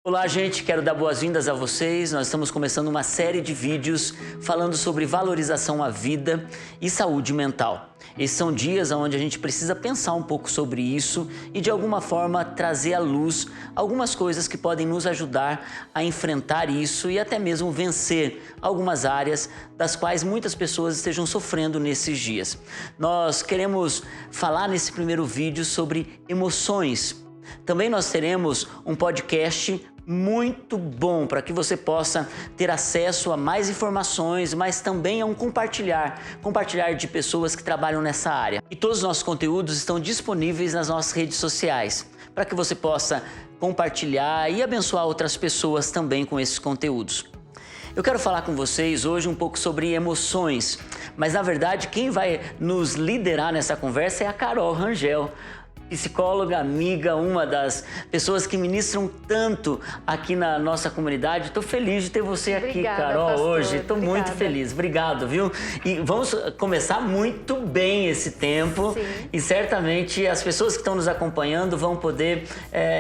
Olá, gente, quero dar boas-vindas a vocês. Nós estamos começando uma série de vídeos falando sobre valorização à vida e saúde mental. Esses são dias onde a gente precisa pensar um pouco sobre isso e de alguma forma trazer à luz algumas coisas que podem nos ajudar a enfrentar isso e até mesmo vencer algumas áreas das quais muitas pessoas estejam sofrendo nesses dias. Nós queremos falar nesse primeiro vídeo sobre emoções. Também nós teremos um podcast muito bom para que você possa ter acesso a mais informações, mas também a um compartilhar de pessoas que trabalham nessa área. E todos os nossos conteúdos estão disponíveis nas nossas redes sociais, para que você possa compartilhar e abençoar outras pessoas também com esses conteúdos. Eu quero falar com vocês hoje um pouco sobre emoções, mas na verdade quem vai nos liderar nessa conversa é a Carol Rangel, psicóloga, amiga, uma das pessoas que ministram tanto aqui na nossa comunidade. Estou feliz de ter você aqui, Carol, pastor, hoje. Estou muito feliz. Obrigado, viu? E vamos começar muito bem esse tempo. Sim. E certamente as pessoas que estão nos acompanhando vão poder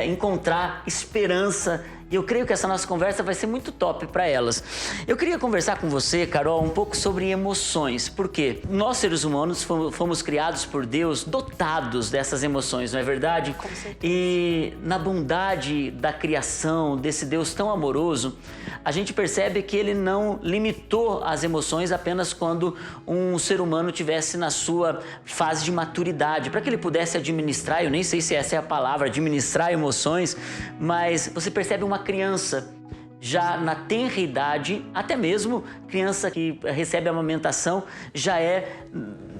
encontrar esperança. E eu creio que essa nossa conversa vai ser muito top para elas. Eu queria conversar com você, Carol, um pouco sobre emoções. Por quê? Nós, seres humanos, fomos criados por Deus dotados dessas emoções, não é verdade? Com certeza. E na bondade da criação, desse Deus tão amoroso, a gente percebe que Ele não limitou as emoções apenas quando um ser humano tivesse na sua fase de maturidade, para que ele pudesse administrar, eu nem sei se essa é a palavra, administrar emoções, mas você percebe uma criança já na tenra idade, até mesmo criança que recebe a amamentação, já é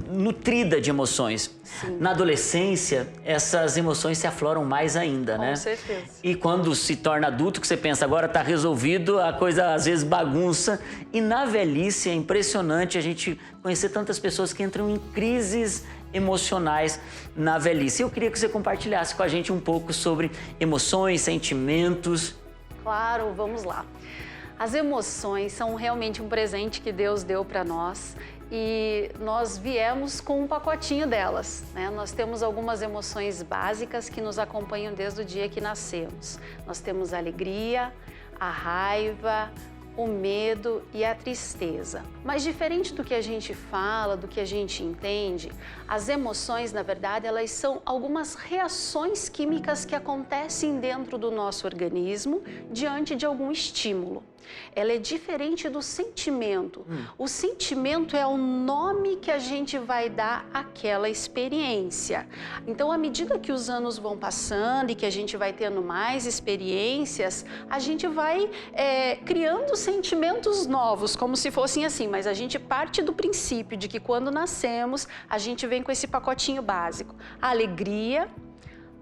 nutrida de emoções. Sim. Na adolescência, essas emoções se afloram mais ainda, né? Com certeza. E quando se torna adulto, que você pensa, agora está resolvido, a coisa às vezes bagunça. E na velhice é impressionante a gente conhecer tantas pessoas que entram em crises emocionais na velhice. Eu queria que você compartilhasse com a gente um pouco sobre emoções, sentimentos. Claro, vamos lá. As emoções são realmente um presente que Deus deu para nós e nós viemos com um pacotinho delas, né? Nós temos algumas emoções básicas que nos acompanham desde o dia que nascemos. Nós temos a alegria, a raiva, o medo e a tristeza. Mas diferente do que a gente fala, do que a gente entende, as emoções, na verdade, elas são algumas reações químicas que acontecem dentro do nosso organismo diante de algum estímulo. Ela é diferente do sentimento. O sentimento é o nome que a gente vai dar àquela experiência. Então, à medida que os anos vão passando e que a gente vai tendo mais experiências, a gente vai criando sentimentos novos, como se fossem assim, mas a gente parte do princípio de que quando nascemos, a gente vem com esse pacotinho básico. A alegria,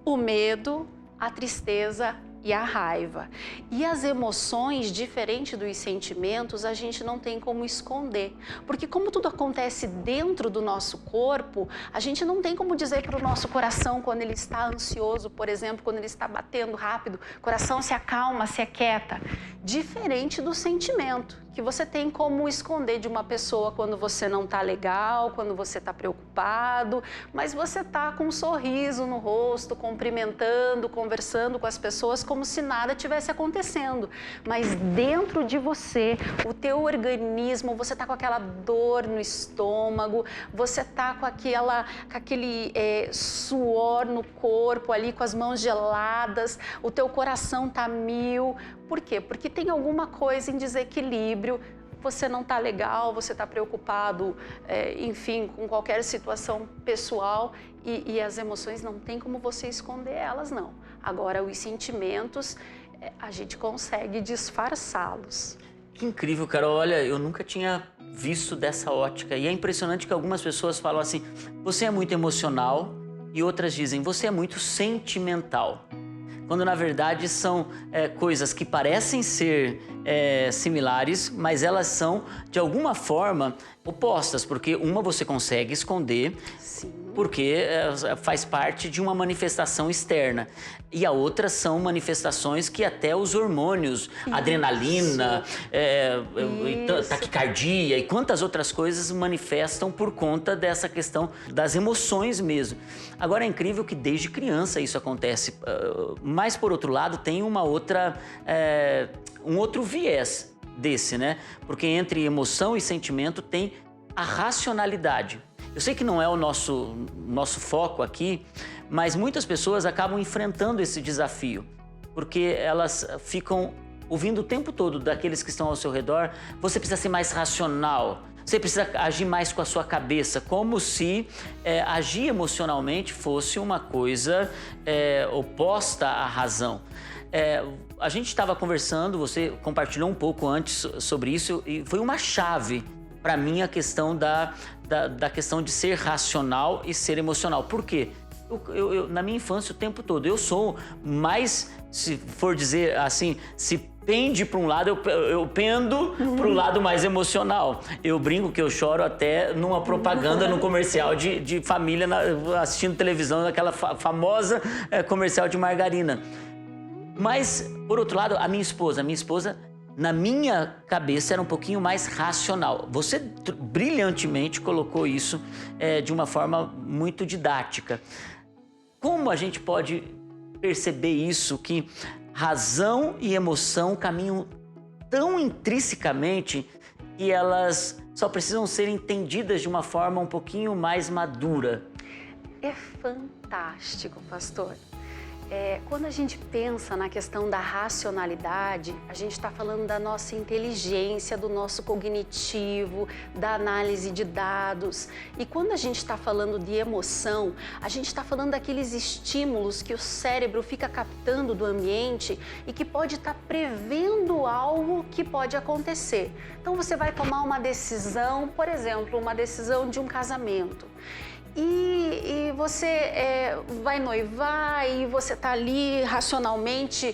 o medo, a tristeza e a raiva. E as emoções, diferente dos sentimentos, a gente não tem como esconder. Porque como tudo acontece dentro do nosso corpo, a gente não tem como dizer para o nosso coração quando ele está ansioso, por exemplo, quando ele está batendo rápido, coração se acalma, se aquieta. Diferente do sentimento, que você tem como esconder de uma pessoa quando você não está legal, quando você está preocupado, mas você está com um sorriso no rosto, cumprimentando, conversando com as pessoas como se nada tivesse acontecendo. Mas dentro de você, o teu organismo, você está com aquela dor no estômago, você está com aquele suor no corpo ali, com as mãos geladas, o teu coração está mil. Por quê? Porque tem alguma coisa em desequilíbrio, você não está legal, você está preocupado, enfim, com qualquer situação pessoal e as emoções não tem como você esconder elas, não. Agora, os sentimentos, a gente consegue disfarçá-los. Que incrível, Carol. Olha, eu nunca tinha visto dessa ótica e é impressionante que algumas pessoas falam assim, você é muito emocional e outras dizem, você é muito sentimental. Quando na verdade são coisas que parecem ser similares, mas elas são de alguma forma opostas, porque uma você consegue esconder. Sim. porque faz parte de uma manifestação externa. E a outra são manifestações que até os hormônios, adrenalina, taquicardia e quantas outras coisas manifestam por conta dessa questão das emoções mesmo. Agora é incrível que desde criança isso acontece, mas por outro lado tem um outro viés desse, né? Porque entre emoção e sentimento tem a racionalidade. Eu sei que não é o nosso foco aqui, mas muitas pessoas acabam enfrentando esse desafio, porque elas ficam ouvindo o tempo todo daqueles que estão ao seu redor: você precisa ser mais racional, você precisa agir mais com a sua cabeça, como se agir emocionalmente fosse uma coisa oposta à razão. A gente estava conversando, você compartilhou um pouco antes sobre isso, e foi uma chave para mim a questão da questão de ser racional e ser emocional. Por quê? Eu, na minha infância, o tempo todo, eu sou mais, se for dizer assim, se pende para um lado, eu pendo para o lado mais emocional. Eu brinco que eu choro até numa propaganda, no comercial de família, assistindo televisão, naquela famosa comercial de margarina. Mas, por outro lado, a minha esposa, na minha cabeça, era um pouquinho mais racional. Você brilhantemente colocou isso de uma forma muito didática. Como a gente pode perceber isso, que razão e emoção caminham tão intrinsecamente que elas só precisam ser entendidas de uma forma um pouquinho mais madura? É fantástico, pastor. Quando a gente pensa na questão da racionalidade, a gente está falando da nossa inteligência, do nosso cognitivo, da análise de dados. E quando a gente está falando de emoção, a gente está falando daqueles estímulos que o cérebro fica captando do ambiente e que pode estar prevendo algo que pode acontecer. Então você vai tomar uma decisão, por exemplo, uma decisão de um casamento. E você vai noivar e você está ali racionalmente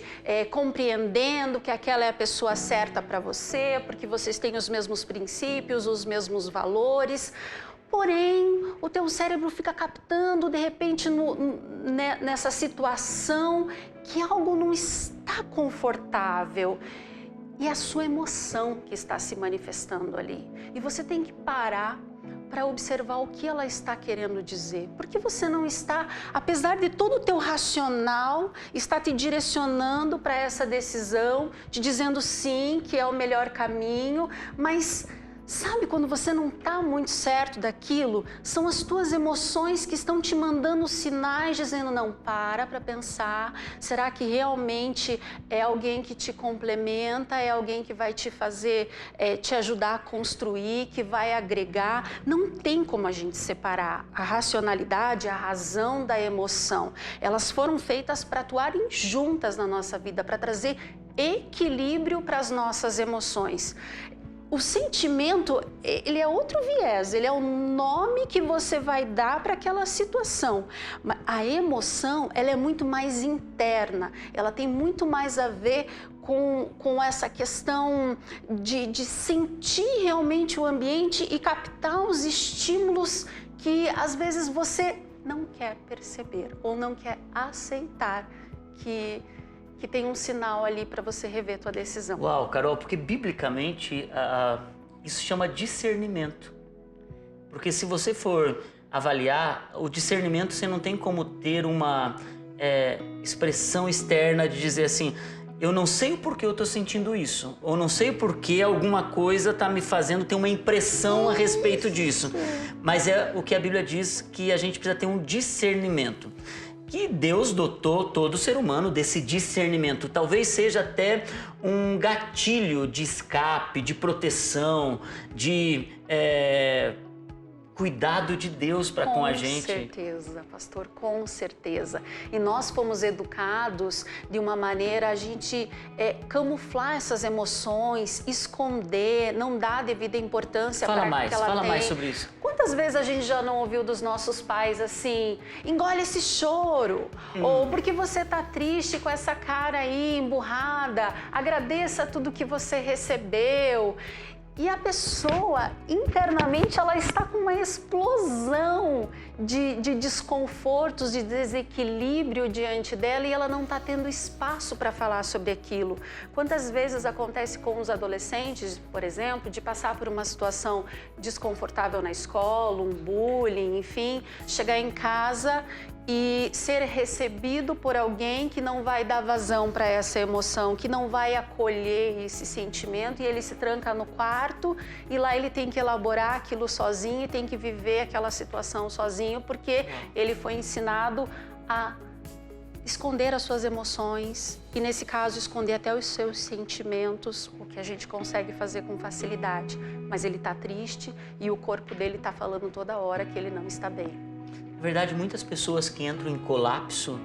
compreendendo que aquela é a pessoa certa para você, porque vocês têm os mesmos princípios, os mesmos valores. Porém, o teu cérebro fica captando, de repente, nessa situação, que algo não está confortável. E a sua emoção que está se manifestando ali. E você tem que parar para observar o que ela está querendo dizer. Porque você não está, apesar de todo o teu racional, está te direcionando para essa decisão, te dizendo sim, que é o melhor caminho, mas sabe quando você não está muito certo daquilo? São as tuas emoções que estão te mandando sinais, dizendo: não, para pensar, será que realmente é alguém que te complementa, é alguém que vai te fazer, te ajudar a construir, que vai agregar? Não tem como a gente separar a racionalidade, a razão da emoção. Elas foram feitas para atuarem juntas na nossa vida, para trazer equilíbrio para as nossas emoções. O sentimento, ele é outro viés, ele é o nome que você vai dar para aquela situação. Mas a emoção, ela é muito mais interna, ela tem muito mais a ver com essa questão de sentir realmente o ambiente e captar os estímulos que às vezes você não quer perceber ou não quer aceitar que tem um sinal ali para você rever tua decisão. Uau, Carol, porque biblicamente isso chama discernimento. Porque se você for avaliar, o discernimento, você não tem como ter uma expressão externa de dizer assim: eu não sei o porquê eu estou sentindo isso, ou não sei o porquê alguma coisa está me fazendo ter uma impressão a respeito disso. Mas é o que a Bíblia diz, que a gente precisa ter um discernimento. Que Deus dotou todo ser humano desse discernimento. Talvez seja até um gatilho de escape, de proteção, de cuidado de Deus para com a gente. Com certeza, pastor, com certeza. E nós fomos educados de uma maneira a gente camuflar essas emoções, esconder, não dar devida importância para que ela Fala tem. mais sobre isso. Quantas vezes a gente já não ouviu dos nossos pais assim: engole esse choro, ou porque você tá triste com essa cara aí emburrada, agradeça tudo que você recebeu. E a pessoa, internamente, ela está com uma explosão de desconfortos, de desequilíbrio diante dela e ela não está tendo espaço para falar sobre aquilo. Quantas vezes acontece com os adolescentes, por exemplo, de passar por uma situação desconfortável na escola, um bullying, enfim, chegar em casa e ser recebido por alguém que não vai dar vazão para essa emoção, que não vai acolher esse sentimento e ele se tranca no quarto e lá ele tem que elaborar aquilo sozinho e tem que viver aquela situação sozinho porque ele foi ensinado a esconder as suas emoções e, nesse caso, esconder até os seus sentimentos, o que a gente consegue fazer com facilidade. Mas ele está triste e o corpo dele está falando toda hora que ele não está bem. Na verdade, muitas pessoas que entram em colapso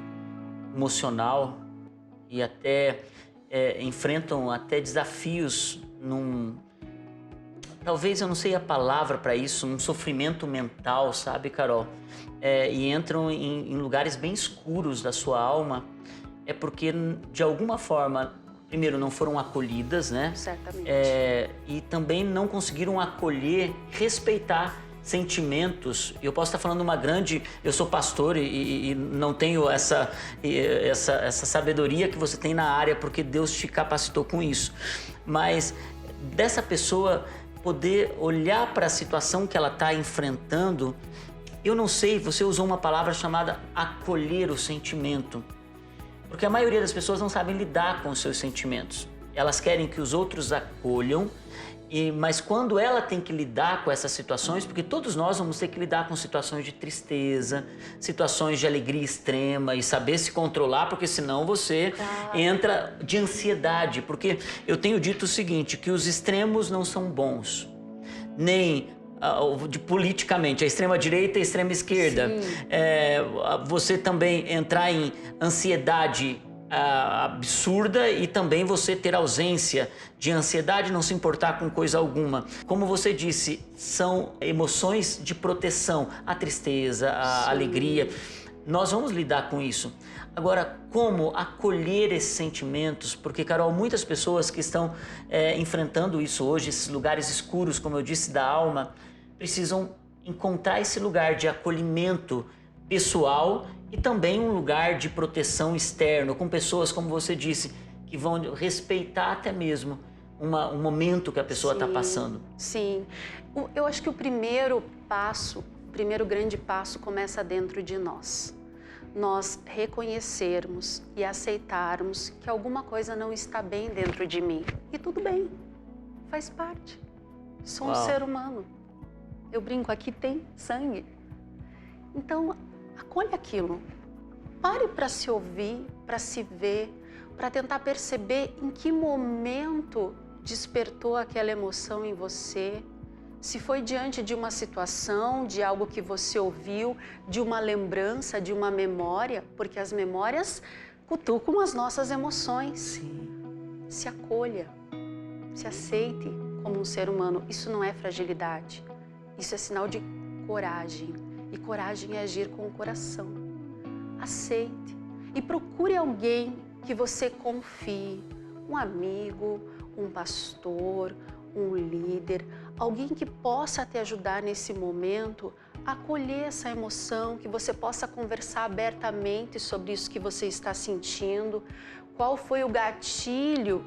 emocional e até enfrentam até desafios talvez eu não sei a palavra para isso, um sofrimento mental, sabe, Carol? E entram em lugares bem escuros da sua alma, é porque de alguma forma, primeiro, não foram acolhidas, né? Certamente. E também não conseguiram acolher, respeitar sentimentos. Eu posso estar falando eu sou pastor e não tenho essa sabedoria que você tem na área, porque Deus te capacitou com isso. Mas dessa pessoa poder olhar para a situação que ela está enfrentando, eu não sei, você usou uma palavra chamada acolher o sentimento. Porque a maioria das pessoas não sabem lidar com os seus sentimentos. Elas querem que os outros acolham, mas quando ela tem que lidar com essas situações, porque todos nós vamos ter que lidar com situações de tristeza, situações de alegria extrema e saber se controlar, porque senão você entra de ansiedade. Porque eu tenho dito o seguinte, que os extremos não são bons, nem politicamente, a extrema-direita e a extrema-esquerda. Você também entrar em ansiedade absurda e também você ter ausência de ansiedade, não se importar com coisa alguma. Como você disse, são emoções de proteção, a tristeza, a alegria. Nós vamos lidar com isso. Agora, como acolher esses sentimentos? Porque, Carol, muitas pessoas que estão enfrentando isso hoje, esses lugares escuros, como eu disse, da alma, precisam encontrar esse lugar de acolhimento pessoal e também um lugar de proteção externo, com pessoas, como você disse, que vão respeitar até mesmo um momento que a pessoa está passando. Sim. Eu acho que o primeiro grande passo começa dentro de nós. Nós reconhecermos e aceitarmos que alguma coisa não está bem dentro de mim. E tudo bem, faz parte. Sou um ser humano. Eu brinco, aqui tem sangue. Então, acolhe aquilo. Pare para se ouvir, para se ver, para tentar perceber em que momento despertou aquela emoção em você. Se foi diante de uma situação, de algo que você ouviu, de uma lembrança, de uma memória, porque as memórias cutucam as nossas emoções. Sim. Se acolha, se aceite como um ser humano. Isso não é fragilidade, isso é sinal de coragem. E coragem é agir com o coração. Aceite e procure alguém que você confie, um amigo, um pastor, um líder, alguém que possa te ajudar nesse momento a acolher essa emoção, que você possa conversar abertamente sobre isso que você está sentindo, qual foi o gatilho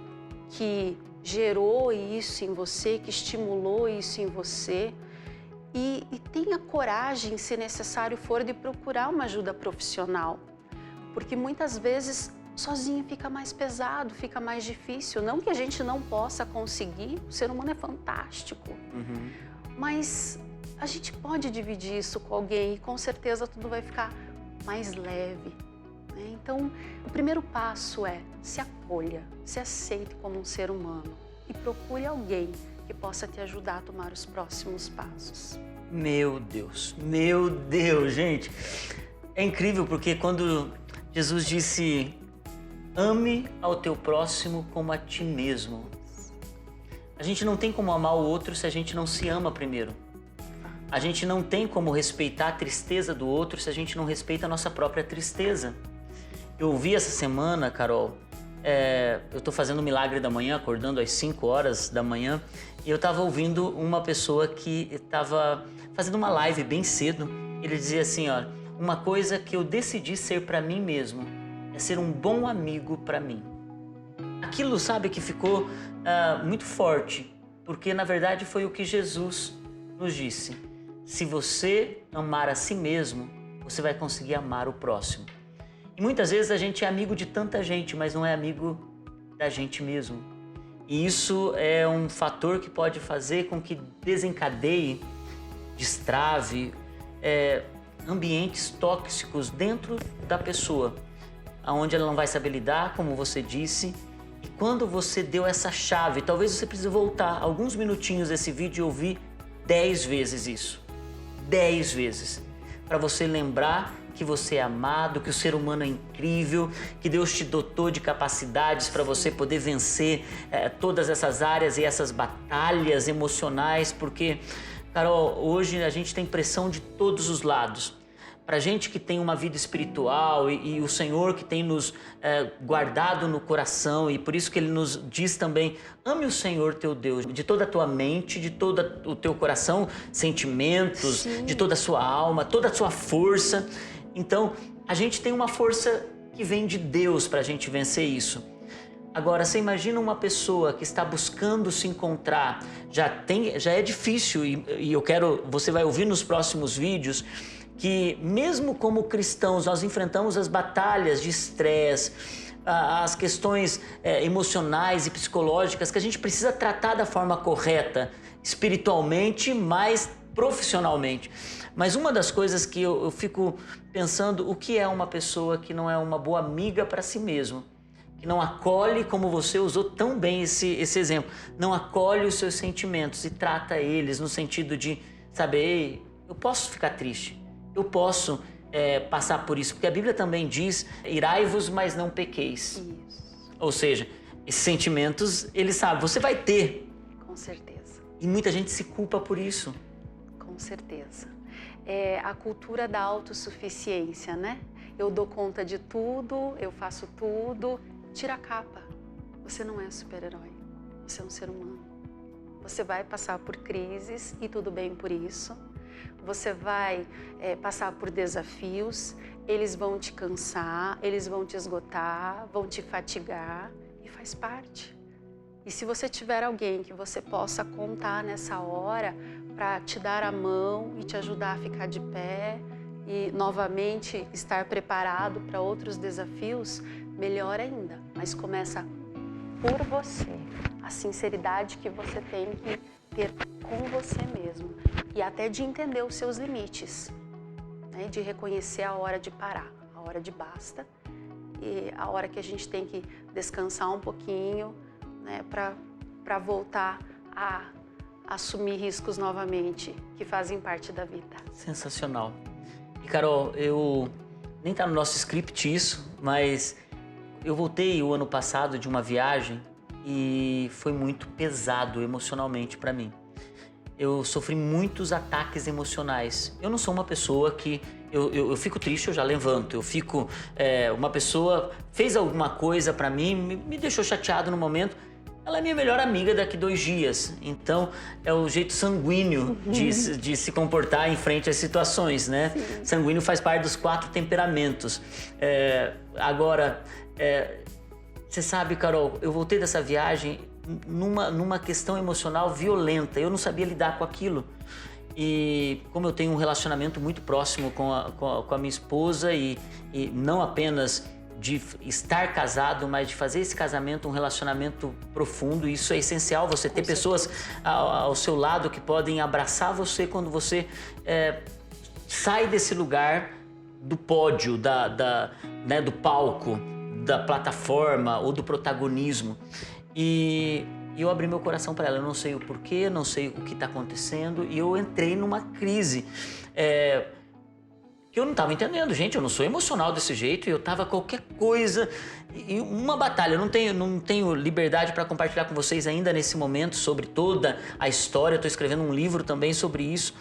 que gerou isso em você, que estimulou isso em você. E tenha coragem, se necessário for, de procurar uma ajuda profissional. Porque muitas vezes sozinho fica mais pesado, fica mais difícil. Não que a gente não possa conseguir, o ser humano é fantástico. Mas a gente pode dividir isso com alguém e com certeza tudo vai ficar mais leve. Né? Então, o primeiro passo é se acolha, se aceite como um ser humano e procure alguém que possa te ajudar a tomar os próximos passos. Meu Deus, gente. É incrível porque quando Jesus disse, ame ao teu próximo como a ti mesmo. A gente não tem como amar o outro se a gente não se ama primeiro. A gente não tem como respeitar a tristeza do outro se a gente não respeita a nossa própria tristeza. Eu ouvi essa semana, Carol, eu estou fazendo o milagre da manhã, acordando às 5 horas da manhã, e eu estava ouvindo uma pessoa que estava fazendo uma live bem cedo. Ele dizia assim, ó, uma coisa que eu decidi ser para mim mesmo é ser um bom amigo para mim. Aquilo, sabe, que ficou muito forte, porque na verdade foi o que Jesus nos disse. Se você amar a si mesmo, você vai conseguir amar o próximo. E muitas vezes a gente é amigo de tanta gente, mas não é amigo da gente mesmo. E isso é um fator que pode fazer com que desencadeie, destrave ambientes tóxicos dentro da pessoa, onde ela não vai saber lidar, como você disse. E quando você deu essa chave, talvez você precise voltar alguns minutinhos desse vídeo e ouvir 10 vezes isso. 10 vezes. Para você lembrar que você é amado, que o ser humano é incrível, que Deus te dotou de capacidades para você poder vencer todas essas áreas e essas batalhas emocionais, porque, Carol, hoje a gente tem pressão de todos os lados. Para gente que tem uma vida espiritual e o Senhor que tem nos guardado no coração, e por isso que Ele nos diz também, ame o Senhor teu Deus de toda a tua mente, de todo o teu coração, sentimentos, Sim. de toda a sua alma, toda a sua força. Então, a gente tem uma força que vem de Deus para a gente vencer isso. Agora, você imagina uma pessoa que está buscando se encontrar, já é difícil, e você vai ouvir nos próximos vídeos, que mesmo como cristãos nós enfrentamos as batalhas de estresse, as questões emocionais e psicológicas que a gente precisa tratar da forma correta, espiritualmente, mas profissionalmente. Mas uma das coisas que eu fico pensando, o que é uma pessoa que não é uma boa amiga para si mesmo? Que não acolhe, como você usou tão bem esse exemplo, não acolhe os seus sentimentos e trata eles no sentido de saber, eu posso ficar triste, eu posso passar por isso, porque a Bíblia também diz, irai-vos, mas não pequeis. Isso. Ou seja, esses sentimentos, ele sabe, você vai ter. Com certeza. E muita gente se culpa por isso. Com certeza. É a cultura da autossuficiência, né? Eu dou conta de tudo, eu faço tudo. Tira a capa. Você não é super-herói. Você é um ser humano. Você vai passar por crises e tudo bem por isso. Você vai passar por desafios, eles vão te cansar, eles vão te esgotar, vão te fatigar e faz parte. E se você tiver alguém que você possa contar nessa hora para te dar a mão e te ajudar a ficar de pé e novamente estar preparado para outros desafios, melhor ainda. Mas começa por você, a sinceridade que você tem que ter com você mesmo e até de entender os seus limites, né? De reconhecer a hora de parar, a hora de basta e a hora que a gente tem que descansar um pouquinho, né? Para voltar a assumir riscos novamente que fazem parte da vida. Sensacional. E Carol, nem tá no nosso script isso, mas eu voltei o ano passado de uma viagem e foi muito pesado emocionalmente para mim. Eu sofri muitos ataques emocionais. Eu não sou uma pessoa que... Eu fico triste, eu já levanto. Eu fico... uma pessoa fez alguma coisa para mim, me deixou chateado no momento. Ela é minha melhor amiga daqui 2 dias. Então, é o jeito sanguíneo de se comportar em frente às situações, né? Sim. Sanguíneo faz parte dos 4 temperamentos. Agora, você sabe, Carol, eu voltei dessa viagem numa questão emocional violenta. Eu não sabia lidar com aquilo. E como eu tenho um relacionamento muito próximo com a minha esposa e não apenas de estar casado, mas de fazer esse casamento um relacionamento profundo, isso é essencial, você ter pessoas ao seu lado que podem abraçar você quando você sai desse lugar do pódio, né, do palco, da plataforma ou do protagonismo. E eu abri meu coração para ela, eu não sei o porquê, não sei o que está acontecendo, e eu entrei numa crise que eu não estava entendendo, gente, eu não sou emocional desse jeito, e eu estava qualquer coisa, e uma batalha. Eu não tenho liberdade para compartilhar com vocês ainda nesse momento sobre toda a história, estou escrevendo um livro também sobre isso,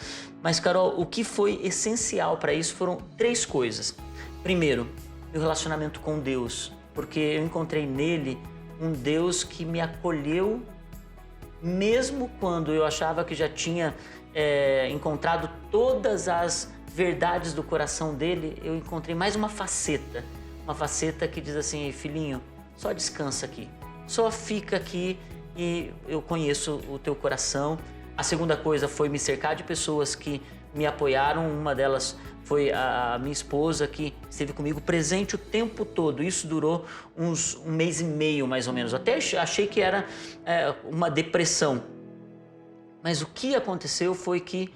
mas Carol, o que foi essencial para isso foram 3 coisas. Primeiro, meu relacionamento com Deus. porque eu encontrei nele um Deus que me acolheu, mesmo quando eu achava que já tinha encontrado todas as verdades do coração dele. Eu encontrei mais uma faceta que diz assim: filhinho, só descansa aqui, só fica aqui e eu conheço o teu coração. A segunda coisa foi me cercar de pessoas que me apoiaram. Uma delas foi a minha esposa, que esteve comigo presente o tempo todo. Isso durou um mês e meio, mais ou menos. Até achei que era uma depressão. Mas o que aconteceu foi que,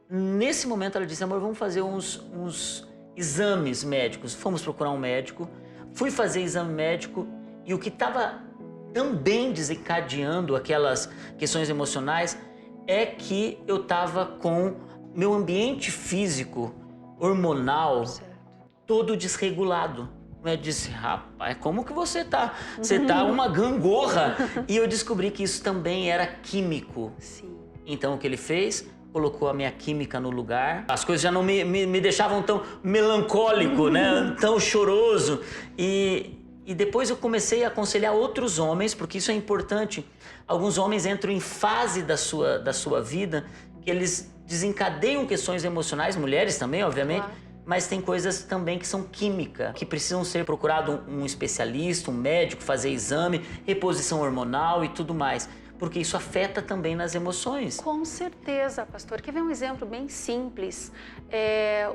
nesse momento, ela disse: amor, vamos fazer uns exames médicos. Fomos procurar um médico, fui fazer exame médico, e o que estava também desencadeando aquelas questões emocionais é que eu estava com meu ambiente físico, hormonal, todo desregulado. Eu disse: rapaz, como que você tá? Você tá uma gangorra. E eu descobri que isso também era químico. Sim. Então o que ele fez? Colocou a minha química no lugar. As coisas já não me deixavam tão melancólico, né? Tão choroso. E depois eu comecei a aconselhar outros homens, porque isso é importante. Alguns homens entram em fase da sua vida que eles desencadeiam questões emocionais, mulheres também, obviamente, claro. Mas tem coisas também que são química, que precisam ser procurado um especialista, um médico, fazer exame, reposição hormonal e tudo mais. Porque isso afeta também nas emoções. Com certeza, pastor. Quer ver um exemplo bem simples?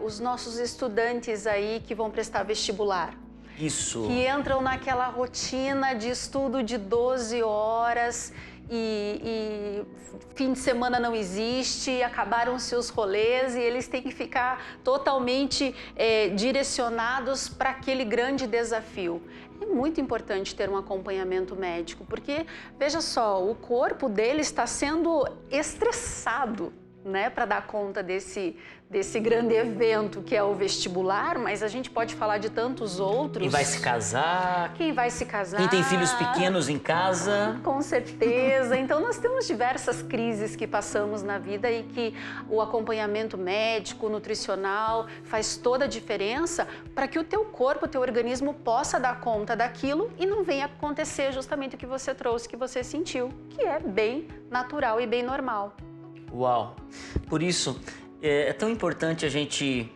Os nossos estudantes aí que vão prestar vestibular. Isso. Que entram naquela rotina de estudo de 12 horas e fim de semana não existe, acabaram-se os rolês e eles têm que ficar totalmente direcionados para aquele grande desafio. É muito importante ter um acompanhamento médico, porque, veja só, o corpo dele está sendo estressado, né, para dar conta desse grande evento que é o vestibular, mas a gente pode falar de tantos outros. Quem vai se casar. Quem vai se casar. Quem tem filhos pequenos em casa. Com certeza. Então nós temos diversas crises que passamos na vida e que o acompanhamento médico, nutricional faz toda a diferença para que o teu corpo, o teu organismo possa dar conta daquilo e não venha acontecer justamente o que você trouxe, que você sentiu, que é bem natural e bem normal. Uau! Por isso, é tão importante a gente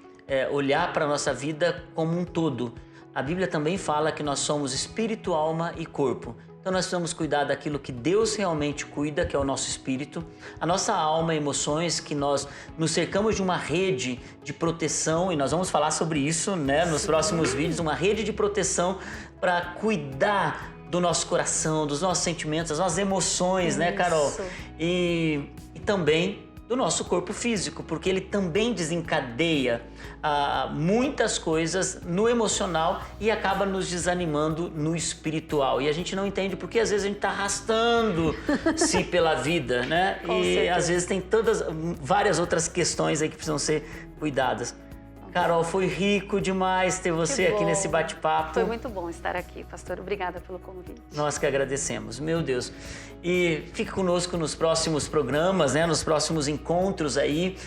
olhar para a nossa vida como um todo. A Bíblia também fala que nós somos espírito, alma e corpo. Então nós precisamos cuidar daquilo que Deus realmente cuida, que é o nosso espírito, a nossa alma e emoções, que nós nos cercamos de uma rede de proteção, e nós vamos falar sobre isso, né, nos próximos vídeos, uma rede de proteção para cuidar do nosso coração, dos nossos sentimentos, das nossas emoções, né, Carol? E também do nosso corpo físico, porque ele também desencadeia muitas coisas no emocional e acaba nos desanimando no espiritual. E a gente não entende porque às vezes a gente está arrastando-se pela vida, né? Com e certeza. Às vezes tem várias outras questões aí que precisam ser cuidadas. Carol, foi rico demais ter você aqui nesse bate-papo. Foi muito bom estar aqui, pastor. Obrigada pelo convite. Nós que agradecemos, meu Deus. E fique conosco nos próximos programas, né? Nos próximos encontros aí.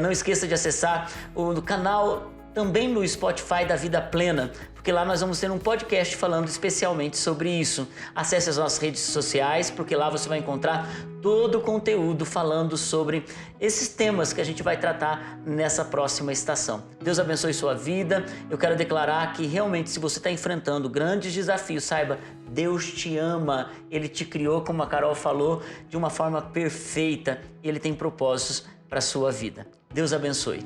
Não esqueça de acessar o canal também no Spotify da Vida Plena, porque lá nós vamos ter um podcast falando especialmente sobre isso. Acesse as nossas redes sociais, porque lá você vai encontrar todo o conteúdo falando sobre esses temas que a gente vai tratar nessa próxima estação. Deus abençoe sua vida. Eu quero declarar que realmente, se você está enfrentando grandes desafios, saiba, Deus te ama. Ele te criou, como a Carol falou, de uma forma perfeita e Ele tem propósitos para a sua vida. Deus abençoe.